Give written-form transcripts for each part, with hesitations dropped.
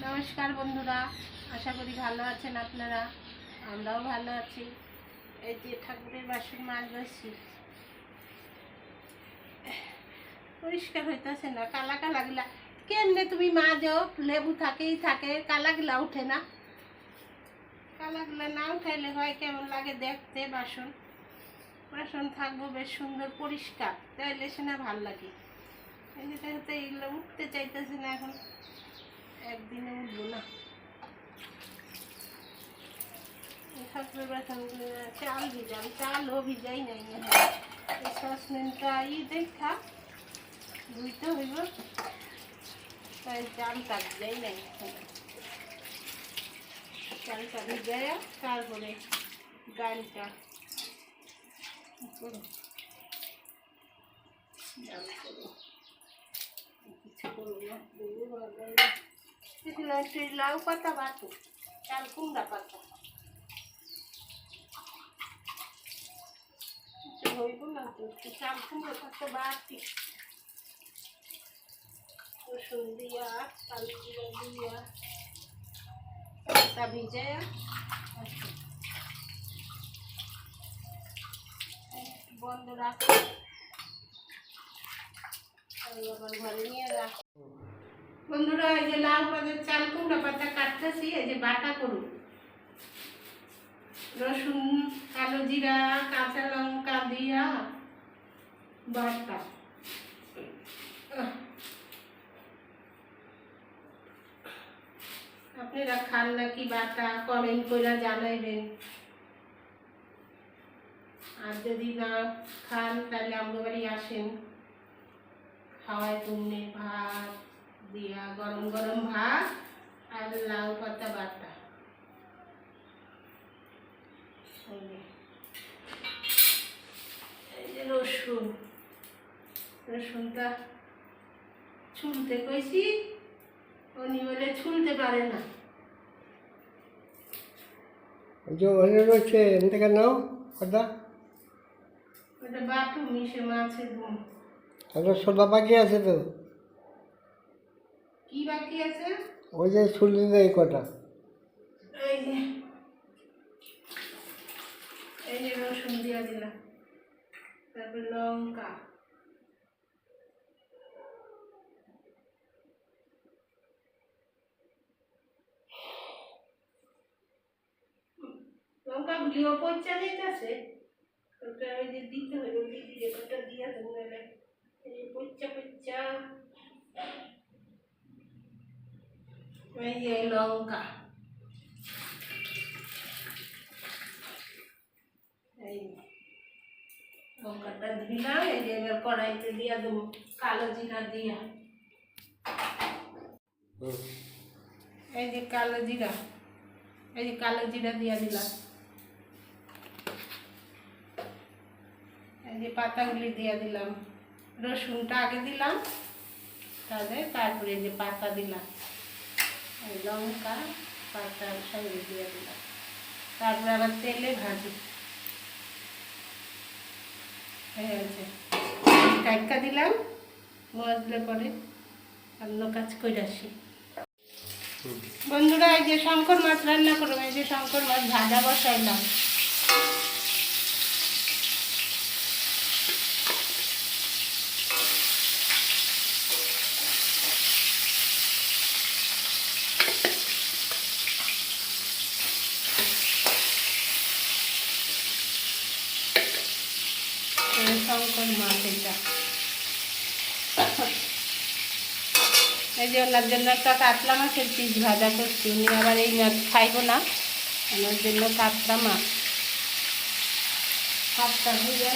নমস্কার বন্ধুরা, আশা করি ভালো আছেন আপনারা। আমরাও ভালো আছি। এই যে ঠাকুরের বাসন মাজছি, পরিষ্কার হইতেছে না, কালা কালা গিলা কেমনে তুমি মাজো? লেবু থাকেই থাকে, কালা গিলা উঠে না। কালা গিলা না উঠাইলে হয় কেমন লাগে দেখতে। বাসন বাসন থাকবো বেশ সুন্দর পরিষ্কার, তাইলে সে না ভাল লাগে। এই যে দেখতে এগুলো উঠতে চাইতেছে না, এখন একদিনে উঠবো না। ঠাকুরের বাসন চাল ভিজাম, চালও ভিজাই নাই। সসপ্যানটা দেখা ধুইতে হইব, তাই চালটা ভিজাই নাই। চালটা ভিজাই তারপরে ডালটা লাউ পাতা বাটো, চাল কুমড়া পাতা হইব না তো, চাল কুমড়া পাতা বাটি রসুন দিয়া কালো জিরা দিয়া পাতা ভিজায় বন্ধ রাখো, ঘরে নিয়ে রাখো। বন্ধুরা, এই যে লাউ পাতার চাল কুমড়া পাতা কাটতেছি, এই যে বাটা করুন। রসুন, কালো জিরা, কাঁচা লঙ্কা দিয়া বাটা। আপনারা খান নাকি বাটা? কমেন্ট করে জানাইবেন। আর যদি না খান তাহলে আমাদের বাড়ি আসেন, খাওয়াই তুমনে ভাত দিয়া, গরম গরম ভাত আর লাউ পাতা বাটা। এই যে রসুন, রসুনটা ছুলতে কইছি, উনি বলে ছুলতে পারে না। রয়েছে কেন ওটা ওটা বাটু মিশে মাছের দুম। সোদা বাকি আছে তো? কি বাকি আছে? ওই যে ছুলি এই কটা। এই যে এই যে রসুন দিয়া দিলাম, তারপর লঙ্কা, লঙ্কা গুলিও পচা যাইতেছে, ওটা ওই যে দিতে হবে, ওই দিয়ে ওটা দিয়া দেবো। এই যে পচা পচা, এই যে লঙ্কা, এই লঙ্কাটা দিলাম। এই যে এবার কড়াইতে দিয়া দেবো কালো জিরা দিয়া। এই যে কালো জিরা, এই যে কালো জিরা দিয়া দিলাম। এই যে পাতাগুলি দিয়া দিলাম, রসুনটা আগে দিলাম, তারপরে এই যে পাতা দিলাম, এই লঙ্কা পাতা সঙ্গে দিয়ে দিলাম। তারপরে আবার তেলে ভাজি হয়ে গেছে, কাটকা দিলাম। মজলে পরে অন্য কাজ করে আসি। বন্ধুরা, এই যে শঙ্কর মাছ রান্না করবো, এই যে শঙ্কর মাছ ভাজা বসাইলাম। শঙ্কর মাছ এটা, এই যে ওনার জন্য একটা কাতলা মাছের পিস ভাজা করছি। উনি আবার এই মাছ খাইব না, আমার জন্য কাতলা মাছ। হাতটা ধুয়ে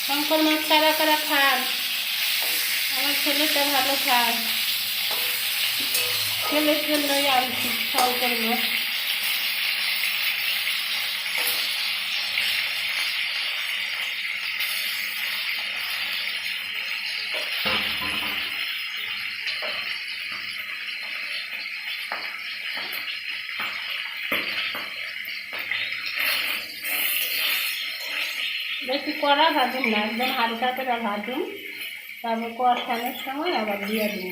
শঙ্কর মাছ কারা কারা খান? আমার ছেলেটা ভালো খায়। ছেলের জন্যই আনছি শঙ্কর মাছ। বেশি কড়া ভাজুন না, একদম হালকা করে ভাজুন, তারপর কষানোর সময় আবার দিয়ে দিন।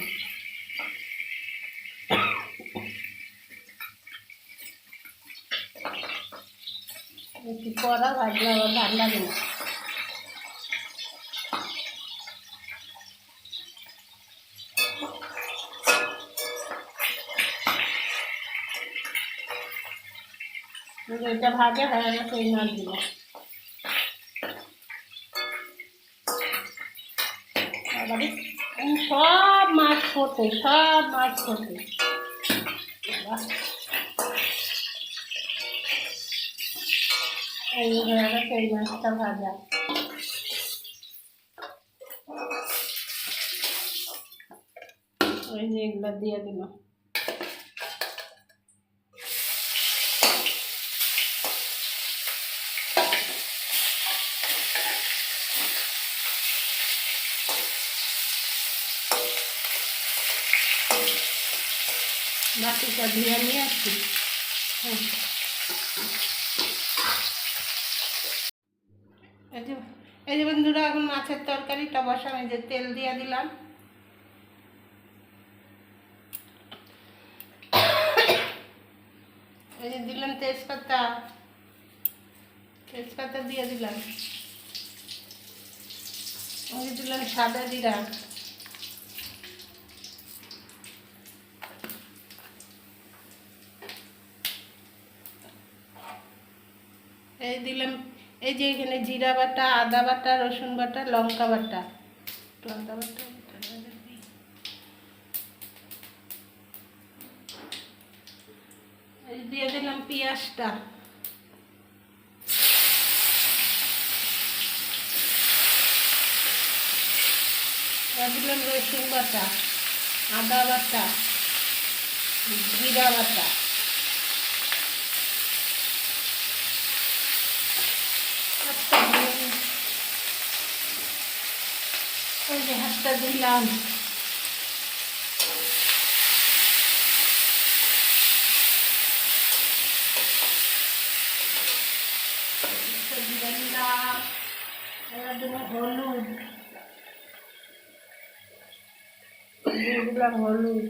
বেশি কড়া ভাজলে আবার ভালো লাগে না। এটা ভাজা হয়ে গেছে, এই মাছ দিল। সব মাছ ফোটে, সব মাছ ফোটে। এই হয়ে গেছে এই মাছটা ভাজা। ওই যে এগুলো দিয়ে দিল। বাকিটা ধুয়ে নিয়ে আসছি। এই যে বন্ধুরা, এখন মাছের তরকারিটা বসানো, যে তেল দিয়ে দিলাম। এই যে দিলাম তেজপাতা, তেজপাতা দিয়ে দিলাম। এই দিলাম সাদা জিরা, এই দিলাম, এই যে এখানে জিরা বাটা, আদা বাটা, রসুন বাটা, লঙ্কা বাটা, আদা বাটা, এই দিয়ে দিলাম পেঁয়াজটা, দিলাম রসুন বাটা, আদা বাটা, জিরা বাটা, ওই যে হাতটা দিলাম। এবার দিলাম হলুদ, দিয়ে দিলাম হলুদ,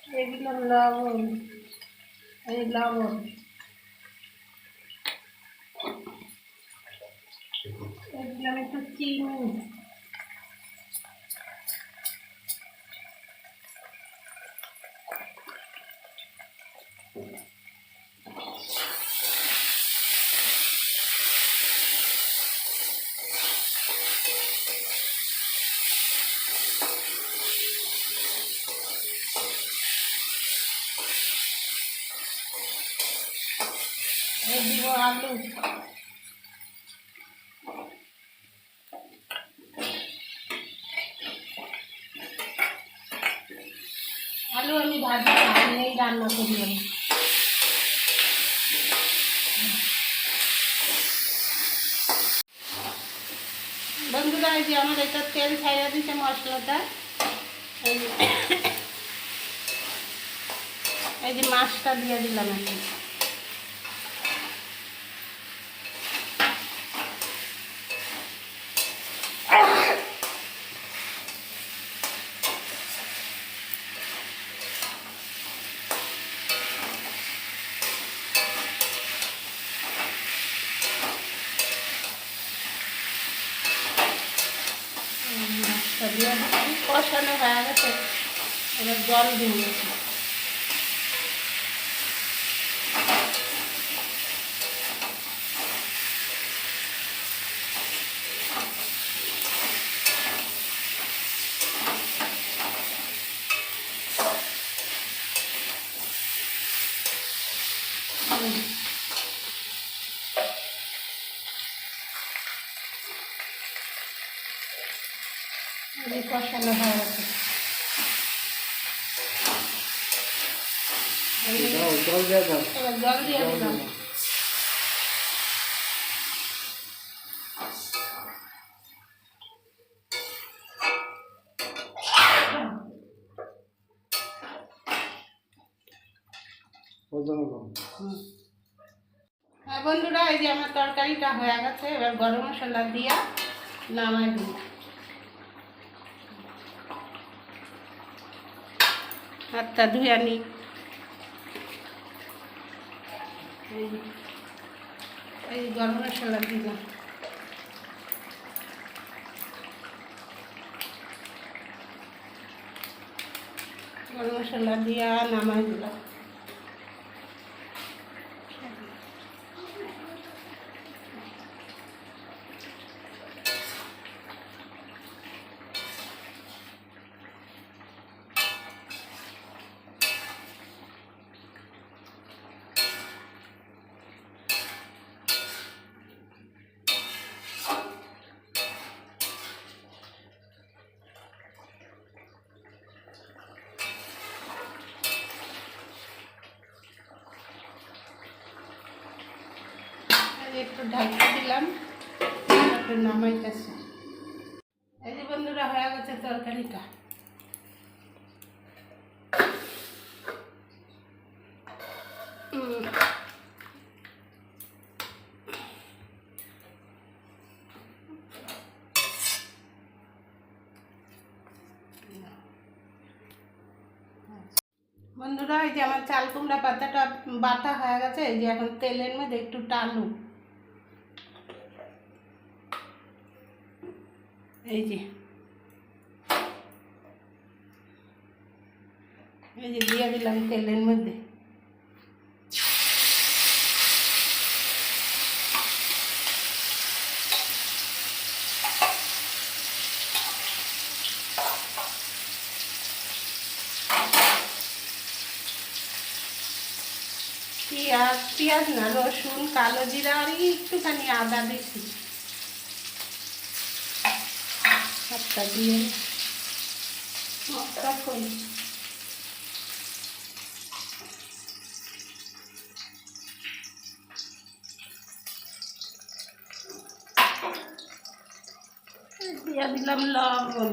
দিয়ে দিলাম লবণ, এই লবণ, দিলাম একটু চিনি, এই দিব আলু, আলু আমি ভাজি না, আমি এই রান্না করি আমি। বন্ধুরা, এই যে আমার এটা তেল ছাইড়া দিচ্ছে মশলাটা। এই যে মাছটা দিয়ে দিলাম এখন। মাছটা দিয়ে দিচ্ছি, কষানো হয়ে গেছে, এবার জল দিয়ে এই কষানো হয়ে গেছে। দাও, জল দিয়ে দাও। এবার জল দিয়ে দিলাম। হ্যাঁ বন্ধুরা, এই যে আমার তরকারিটা হয়ে গেছে, এবার গরম মশলা দিয়ে নামাই দিই। হাতটা ধুয়ে আনি। এই গরম মশলা দিলাম। গরম মশলা দিয়ে নামাই দিলাম। একটু ঢাকা দিলাম, তারপর নামাইতেছে। এই যে বন্ধুরা, হয়ে গেছে তরকারিটা। বন্ধুরা, এই যে আমার চাল কুমড়া পাতাটা বাটা হয়ে গেছে। এই যে এখন তেলের মধ্যে একটু টালু, এই যে দিয়ে দিলাম তেলের মধ্যে। পেঁয়াজ না, রসুন, কালো জিরা আর একটুখানি আদা দিচ্ছি। সবটা দিয়ে মশলা করি। দিয়ে দিলাম লবণ,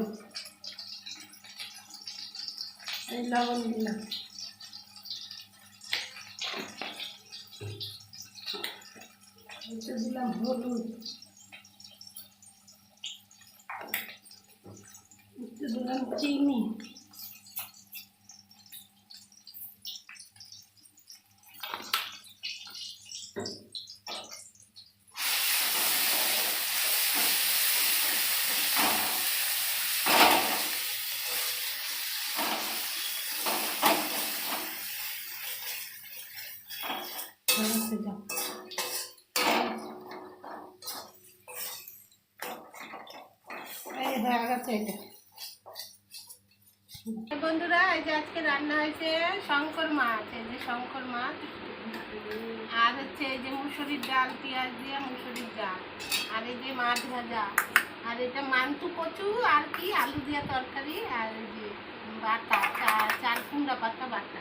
এই লবণ দিলাম। দিলাম হলুদ, দিলাম চিনি, হয়ে গেছে এটা। বন্ধুরা, এই যে আজকে রান্না হয়েছে শঙ্কর মাছ। এই যে শঙ্কর মাছ, আর হচ্ছে এই যে মুসুরির ডাল, পেঁয়াজ দিয়ে মুসুরির ডাল, আর এই যে মাছ ভাজা, আর এটা মান্তু কচু, আর কি আলু দিয়া তরকারি, আর এই যে বাটা চাল কুমড়া পাতা বাটা।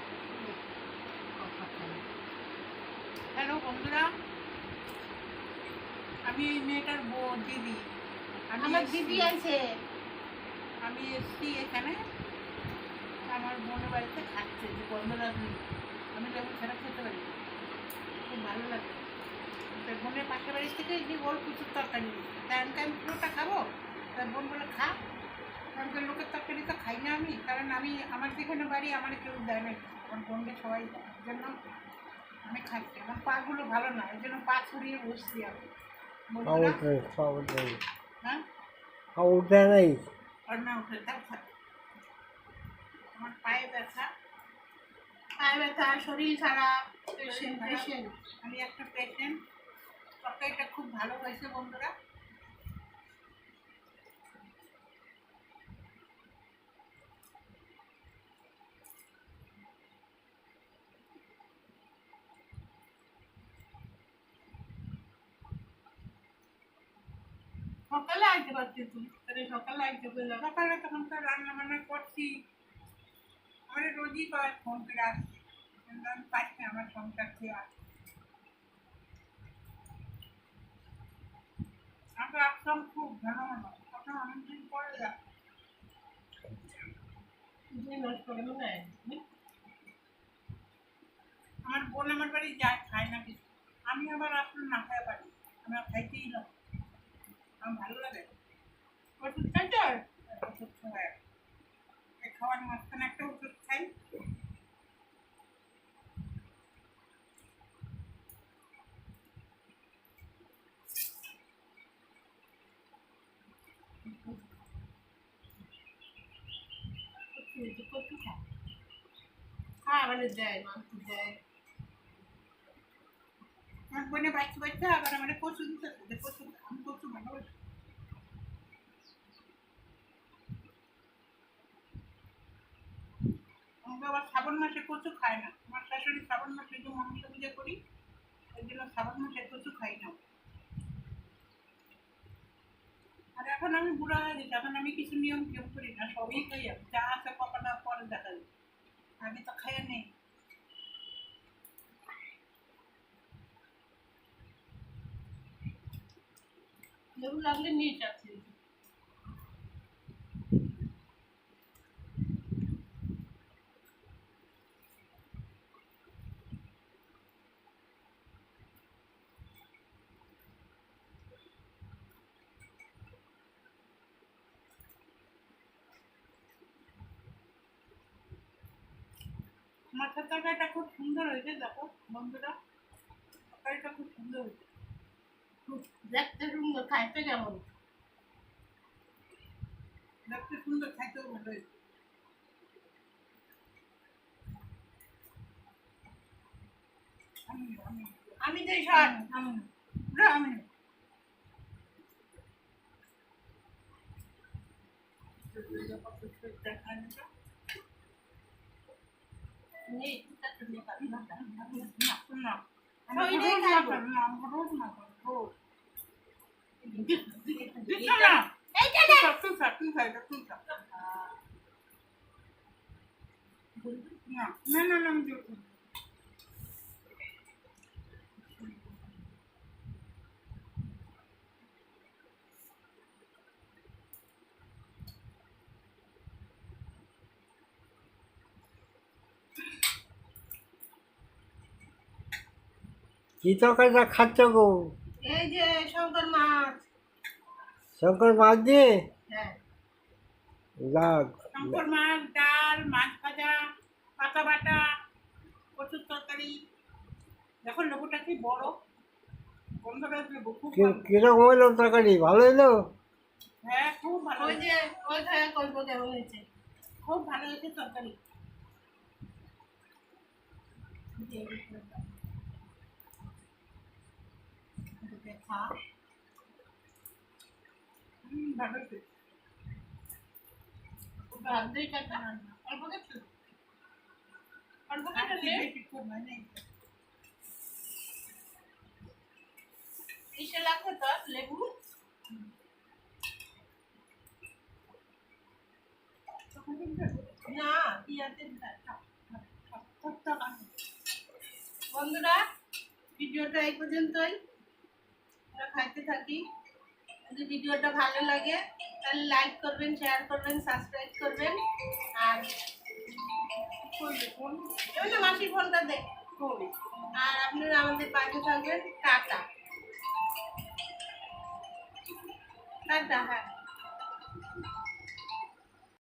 হ্যালো বন্ধুরা, আমি এই মেয়েটার দিদি। আমার দিদি আছে। আমি এসছি এখানে আমার বোনের বাড়িতে খাচ্ছে, যে বন্ধুরা আমি লেবু ছাড়া খেতে পারি, খুব ভালো লাগে। বোনের পাশের বাড়ি থেকে এই যে ওর প্রচুর তরকারি দিচ্ছে, তাই আমি পুরোটা খাবো। তার বোন বলে খা, কারণ লোকের তরকারি তো খাই না আমি, কারণ আমি আমার যেখানে বাড়ি আমার কেউ দেয় না, আমার বোনকে সবাই দেয়, এই জন্য আমি খাচ্ছি। আমার পাগুলো ভালো না, এই জন্য পা ছড়িয়ে বসছি আমি। হ্যাঁ, উঠে নাই। আর না উঠে তাও খাচ্ছি। আমার পায়ে ব্যথা, শরীর খারাপ, আমি একটা পেশেন্ট। তরকারিটা খুব ভালো হয়েছে বন্ধুরা। সকালে আনতে পারছি তুমি। সকালে একটু বললাম সকালে তখন তো রান্না বান্না করছি, আমার রোজই কয় ফোন করে আসছি, কিন্তু আমি পাচ্ছি না আমার সংসার খেয়ে আসছি। আমরা আসলাম খুব ঘন ঘন, তখন অনেকদিন পরে যাচ্ছি। নষ্ট করে মনে হয় আমার বোন আমার বাড়ি যায়, খায় না কিছু, আমি আবার আসলে না খায় পারি, আমার খাইতেই না, আমার ভালো লাগে। ওষুধ খাইতে হয়, ওষুধ খাওয়ায়, এই খাওয়ার মাঝখানে একটা ওষুধ খাই। কচু খায় মানে দেয় মাংস দেয়। আমার বোনে বাচ্চা বাচ্চা আবার আমার কচু দিতে হবে, কচু আমি কচু ভালোবাসি। আমাকে আবার শ্রাবণ মাসে কচু খায় না, আমার শাশুড়ি শ্রাবণ মাসে যে মনসা পূজা করি, ওই জন্য শ্রাবণ মাসে কচু খাই না। আর এখন আমি বুড়া হয়ে গেছি, এখন আমি কিছু নিয়ম টিয়ম করি না, সবই খাই, আমি যা আছে কপাটা পরে দেখা যায়, আগে তো খাইয়া নেই। লেবু লাগলে নিয়ে যাচ্ছে। মাছের তরকারিটা খুব সুন্দর হয়েছে, দেখো বন্ধুরা, তরকারিটা খুব সুন্দর হয়েছে। দেখতে সুন্দর, খাইতে কেমন? দেখতে সুন্দর, খাইতেও ভালো হয়েছে। আমি তো সব আমি নেই, তাতে নিয়ে পারি না। রোজ না রোজ এইটা নে। তুই খাই না না না, আমি দেখি। কি তরকারিটা খাচ্ছ গো? এই যে শঙ্কর মাছ। শঙ্কর মাছ দিয়ে? হ্যাঁ। যাক, শঙ্কর মাছ, ডাল, মাছ ভাজা, পাতা বাটা, কচুর তরকারি। দেখো লেবুটা কি বড়, বন্ধুরা লেবু খুব ভালো। কিরকম হইলো তরকারি? ভালো হইলো? হ্যাঁ খুব ভালো ওই হয়েছে, যে ওই খায় করবো কেমন হয়েছে। খুব ভালো হয়েছে তরকারি। খা। ভালো হয়েছে। ভাত দিয়ে খাইতে অল্প কিছু অল্প কিছু নে। খুব ভালো হয়েছে। ইসে লাগবে তো লেবু। না পিঁয়াজের বন্ধুরা, ভিডিওটা এই পর্যন্তই, আমরা খাইতে থাকি। যদি ভিডিওটা ভালো লাগে তাহলে লাইক করবেন, শেয়ার করবেন, সাবস্ক্রাইব করবেন। আর এমনি মাসির ফোনটা দেখ। আর আপনারা আমাদের পাশে থাকবেন। Tata tata. হ্যাঁ।